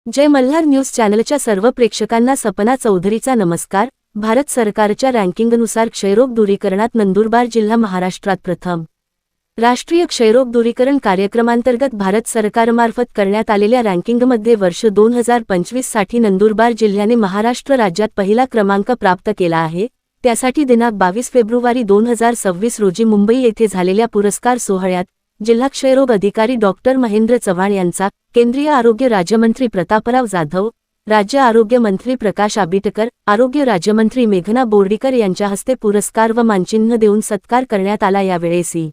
जय Malhar news चॅनलच्या सर्व प्रेक्षकांना सपना चौधरीचा नमस्कार। भारत सरकारच्या रँकिंगनुसार क्षयरोग दूरीकरणात नंदुरबार जिल्हा महाराष्ट्रात प्रथम। राष्ट्रीय क्षयरोग दूरीकरण कार्यक्रमांतर्गत भारत सरकारमार्फत करण्यात आलेल्या रँकिंगमध्ये वर्ष 2025 साठी नंदुरबार जिल्ह्याने महाराष्ट्र राज्यात पहिला क्रमांक प्राप्त केला आहे। त्यासाठी दिनांक 22 फेब्रुवारी 2026 रोजी मुंबई येथे झालेल्या पुरस्कार सोहळ्यात जिल्हा क्षयरोग अधिकारी डॉक्टर महेंद्र चव्हाण यांचा, केंद्रीय आरोग्य राज्यमंत्री प्रतापराव जाधव, राज्य आरोग्य मंत्री प्रकाश आबिटकर, आरोग्य राज्यमंत्री मेघना बोर्डीकर यांच्या हस्ते पुरस्कार व मानचिन्ह देऊन सत्कार करण्यात आला। यावेळी सी.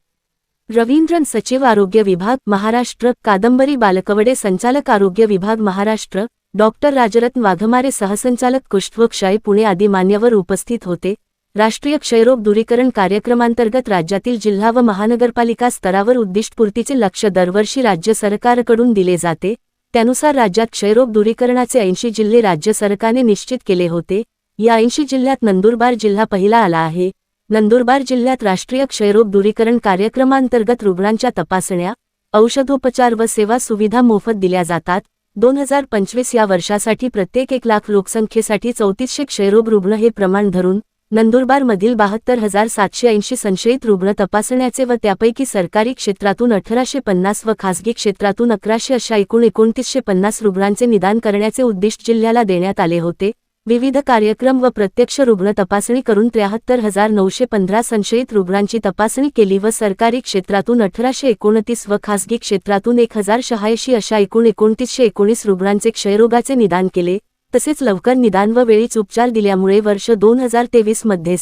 रवींद्रन सचिव आरोग्य विभाग महाराष्ट्र, कादंबरी बालकवडे संचालक आरोग्य विभाग महाराष्ट्र, डॉक्टर राजरत्न वाघमारे सहसंचालक कुष्ठरोग क्षय पुणे आदी मान्यवर उपस्थित होते। राष्ट्रीय क्षयरोग दूरीकरण कार्यक्रमांतर्गत राज्यातील जिल्हा व महानगरपालिका स्तरावर उद्दिष्टपूर्तीचे लक्ष्य दरवर्षी राज्य सरकारकडून दिले जाते। त्यानुसार राज्यात क्षयरोग दूरीकरणाचे 80 जिल्हे राज्य सरकारने निश्चित केले होते। या 80 जिल्ह्यात नंदुरबार जिल्हा पहिला आला आहे। नंदुरबार जिल्ह्यात राष्ट्रीय क्षयरोग दूरीकरण कार्यक्रमांतर्गत रुग्णांच्या तपासण्या, औषधोपचार व सेवा सुविधा मोफत दिल्या जातात। 2025 या वर्षासाठी प्रत्येक 1 लाख लोकसंख्येसाठी 3400 क्षयरोग रुग्ण हे प्रमाण धरून नंदुरबारमधील 72,780 संशयित रुग्ण तपासण्याचे व त्यापैकी सरकारी क्षेत्रातून 1850 व खासगी क्षेत्रातून 1100 अशा एकूण 2950 रुग्णांचे निदान करण्याचे उद्दिष्ट जिल्ह्याला देण्यात आले होते। विविध कार्यक्रम व प्रत्यक्ष रुग्ण तपासणी करून 73,915 संशयित रुग्णांची तपासणी केली व सरकारी क्षेत्रातून 1829 व खासगी क्षेत्रातून 1086 अशा एकूण 2919 रुग्णांचे क्षयरोगाचे निदान केले। तसेच लवकर निदान व वेळीच उपचार दिल्यामुळे वर्ष 2023 मध्ये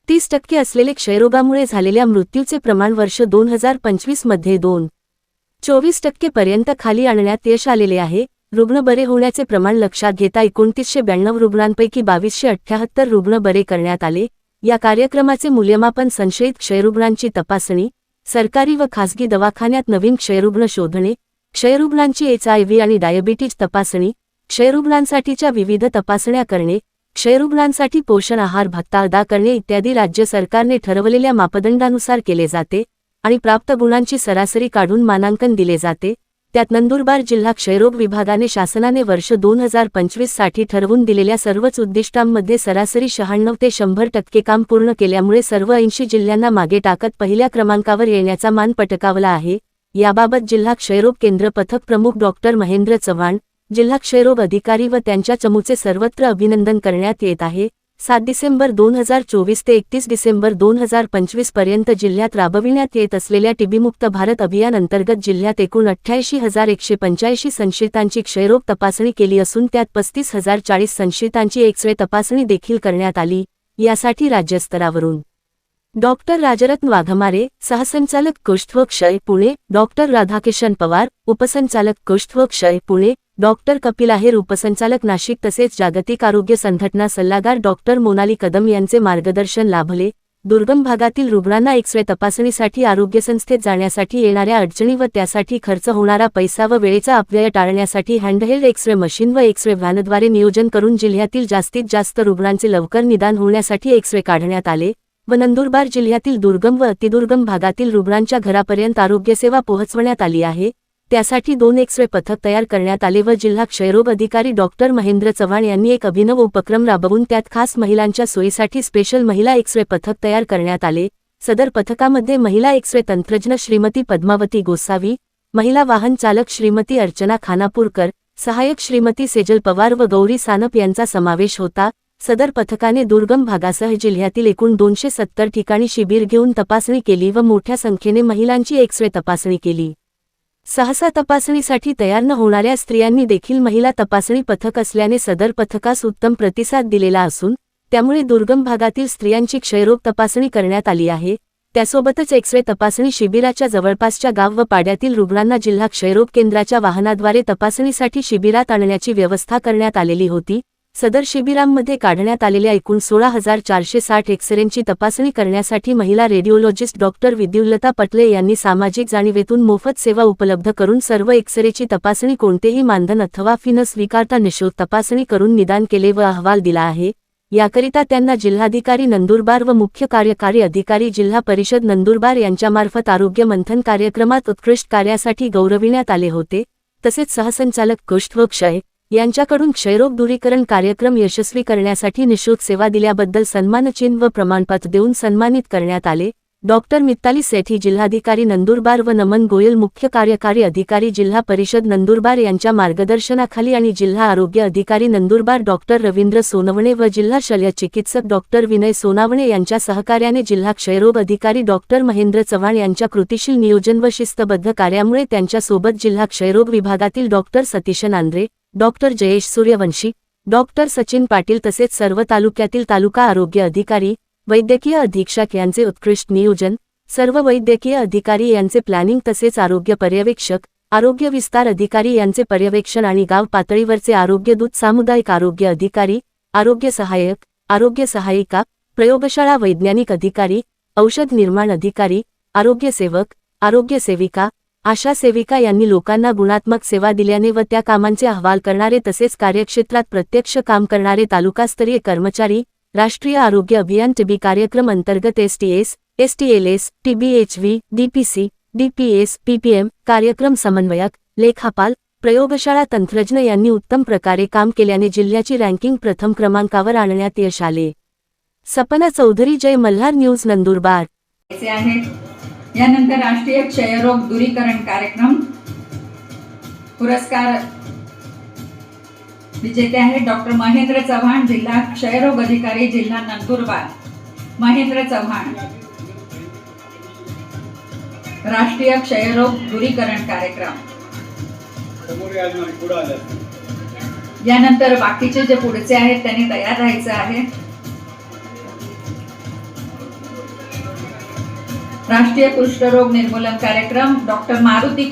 30% असलेले क्षयरोगामुळे झालेल्या मृत्यूचे प्रमाण वर्ष 2025 मध्ये 2.24% पर्यंत खाली आणण्यात यश आलेले आहे। रुग्ण बरे होण्याचे प्रमाण लक्षात घेता 2992 रुग्णांपैकी 2278 रुग्ण बरे करण्यात आले। या कार्यक्रमाचे मूल्यमापन संशयित क्षयरुग्णांची तपासणी, सरकारी व खासगी दवाखान्यात नवीन क्षयरुग्ण शोधणे, क्षयरुग्णांची HIV आणि डायबिटीज तपासणी, क्षयरुग्णांसाठीच्या विविध तपासण्या करणे, क्षयरुग्णांसाठी पोषण आहार भत्ता अदा करणे इत्यादी राज्य सरकारने ठरवलेल्या मापदंडानुसार केले जाते आणि प्राप्त गुणांची सरासरी काढून मानांकन दिले जाते। त्यात नंदुरबार जिल्हा क्षयरोग विभागाने शासनाने वर्ष 2025 साठी ठरवून दिलेल्या सर्वच उद्दिष्टांमध्ये सरासरी 96 ते 100% काम पूर्ण केल्यामुळे सर्व 80 जिल्ह्यांना मागे टाकत पहिल्या क्रमांकावर येण्याचा मान पटकावला आहे। याबाबत जिल्हा क्षयरोग केंद्र पथक प्रमुख डॉक्टर महेंद्र चव्हाण, जिल्हा क्षयरोग अधिकारी व त्यांच्या चमूचे सर्वत्र अभिनंदन करण्यात येत आहे। 7 डिसेंबर 2024 ते 31 डिसेंबर 2025 पर्यंत जिल्ह्यात राबविण्यात येत असलेल्या टीबीमुक्त भारत अभियान अंतर्गत जिल्ह्यात एकूण 88,185 संशयितांची क्षयरोग तपासणी केली असून त्यात 35,040 संशयितांची एक्स-रे तपासणी देखील करण्यात आली। यासाठी राज्यस्तरावरून डॉक्टर राजरत्न वाघमारे, सहसंचालक कुष्ठरोग क्षय पुणे, डॉक्टर राधाकिशन पवार, उपसंचालक कुष्ठरोग क्षय पुणे, डॉक्टर कपिल आहेर, उपसंचालक नाशिक तसेच जागतिक आरोग्य संघटना सल्लागार डॉक्टर मोनाली कदम यांचे मार्गदर्शन लाभले। दुर्गम भागातील रुग्णांना एक्स-रे तपासणीसाठी आरोग्य संस्थेत जाण्यासाठी येणाऱ्या अडचणी व त्यासाठी खर्च होणारा पैसा व वेळेचा अपव्यय टाळण्यासाठी हँडहेल्ड एक्स-रे मशीन व एक्स-रे व्हॅनद्वारे नियोजन करून जिल्ह्यातील जास्तीत जास्त रुग्णांचे लवकर निदान होण्यासाठी एक्स-रे काढण्यात आले व नंदुरबार जिल्ह्यातील दुर्गम व अतिदुर्गम भागातील रुग्णांच्या घरापर्यंत आरोग्यसेवा पोहोचवण्यात आली आहे। त्यासाठी 2 एक्स-रे पथक तयार करण्यात आले व जिल्हा क्षयरोग अधिकारी डॉक्टर महेंद्र चव्हाण यांनी एक अभिनव उपक्रम राबवून त्यात खास महिलांच्या सोयीसाठी स्पेशल महिला एक्स-रे पथक तयार करण्यात आले। सदर पथकामध्ये महिला एक्स-रे तंत्रज्ञ श्रीमती पद्मावती गोसावी, महिला वाहन चालक श्रीमती अर्चना खानापूरकर, सहाय्यक श्रीमती सेजल पवार व गौरी सानप यांचा समावेश होता। सदर पथकाने दुर्गम भागासह जिल्ह्यातील एकूण 270 ठिकाणी शिबिर घेऊन तपासणी केली व मोठ्या संख्येने महिलांची एक्स-रे तपासणी केली। सहसा तपासणीसाठी तयार न होणाऱ्या स्त्रियांनी देखील महिला तपासणी पथक असल्याने सदर पथकास उत्तम प्रतिसाद दिलेला असून त्यामुळे दुर्गम भागातील स्त्रियांची क्षयरोग तपासणी करण्यात आली आहे। त्यासोबतच एक्स-रे तपासणी शिबिराच्या जवळपासच्या गाव व पाड्यातील रुग्णांना जिल्हा क्षयरोग केंद्राच्या वाहनाद्वारे तपासणीसाठी शिबिरात आणण्याची व्यवस्था करण्यात आलेली होती। सदर शिबिरांमध्ये काढण्यात आलेल्या एकूण 16,460 एक्स-रेंची तपासणी करण्यासाठी महिला रेडिओलॉजिस्ट डॉक्टर विद्युल्लता पटले यांनी सामाजिक जाणीवेतून मोफत सेवा उपलब्ध करून सर्व एक्स-रेची तपासणी कोणतेही मानधन अथवा फी न स्वीकारता निःशुल्क तपासणी करून निदान केले व अहवाल दिला आहे। याकरिता त्यांना जिल्हाधिकारी नंदुरबार व मुख्य कार्यकारी अधिकारी जिल्हा परिषद नंदुरबार यांच्यामार्फत आरोग्य मंथन कार्यक्रमात उत्कृष्ट कार्यासाठी गौरविण्यात आले होते। तसेच सहसंचालक कुष्ठ व क्षय यांच्याकडून क्षयरोग दूरीकरण कार्यक्रम यशस्वी करण्यासाठी निःशुल्क सेवा दिल्याबद्दल सन्मानचिन्ह व प्रमाणपत्र देऊन सन्मानित करण्यात आले। डॉक्टर मित्ताली सेठी जिल्हाधिकारी नंदुरबार व नमन गोयल मुख्य कार्यकारी अधिकारी जिल्हा परिषद नंदुरबार यांच्या मार्गदर्शनाखाली आणि जिल्हा आरोग्य अधिकारी नंदुरबार डॉक्टर रवींद्र सोनवणे व जिल्हा शल्य चिकित्सक डॉक्टर विनय सोनावणे यांच्या सहकार्याने जिल्हा क्षयरोग अधिकारी डॉक्टर महेंद्र चव्हाण यांच्या कृतिशील नियोजन व शिस्तबद्ध कार्यामुळे त्यांच्यासोबत जिल्हा क्षयरोग विभागातील doctor Satish Nandre, doctor Jayesh Suryavanshi, doctor Sachin Patil तसेच सर्व तालुक्यातील तालुका आरोग्य अधिकारी, वैद्यकीय अधीक्षक यांचे उत्कृष्ट नियोजन, सर्व वैद्यकीय अधिकारी यांचे प्लॅनिंग तसेच आरोग्य पर्यवेक्षक, आरोग्य विस्तार अधिकारी यांचे पर्यवेक्षण आणि गाव पातळीवरचे आरोग्यदूत, सामुदायिक आरोग्य अधिकारी, आरोग्य सहाय्यक, आरोग्य सहायिका, प्रयोगशाळा वैज्ञानिक अधिकारी, औषध निर्माण अधिकारी, आरोग्य सेवक, आरोग्य सेविका, आशा सेविका यांनी लोकांना गुणात्मक सेवा दिल्याने व त्या कामांचे अहवाल करणारे तसेच कार्यक्षेत्रात प्रत्यक्ष काम करणारे तालुकास्तरीय कर्मचारी, राष्ट्रीय आरोग्य अभियान टीबी कार्यक्रम अंतर्गत STS, STLS, TBHV, DPC, DPS, PPM कार्यक्रम समन्वयक, लेखापाल, प्रयोगशाळा तंत्रज्ञ यांनी उत्तम प्रकारे काम केल्याने जिल्ह्याची रँकिंग प्रथम क्रमांकावर आणण्यात यश आले। सपना चौधरी, जय मल्हार न्यूज, नंदुरबार। यानंतर राष्ट्रीय क्षयरोग दूरीकरण कार्यक्रम पुरस्कार विजेते आहेत डॉक्टर महेंद्र चव्हाण, जिल्हा क्षयरोग अधिकारी जिल्हा नंदुरबार। महेंद्र चव्हाण, राष्ट्रीय क्षयरोग दूरीकरण कार्यक्रम। यानंतर बाकीचे जे पुढचे आहेत त्यांनी तयार राहायचं आहे। राष्ट्रीय कुष्ठरोग निर्मूलन कार्यक्रम डॉक्टर मारुती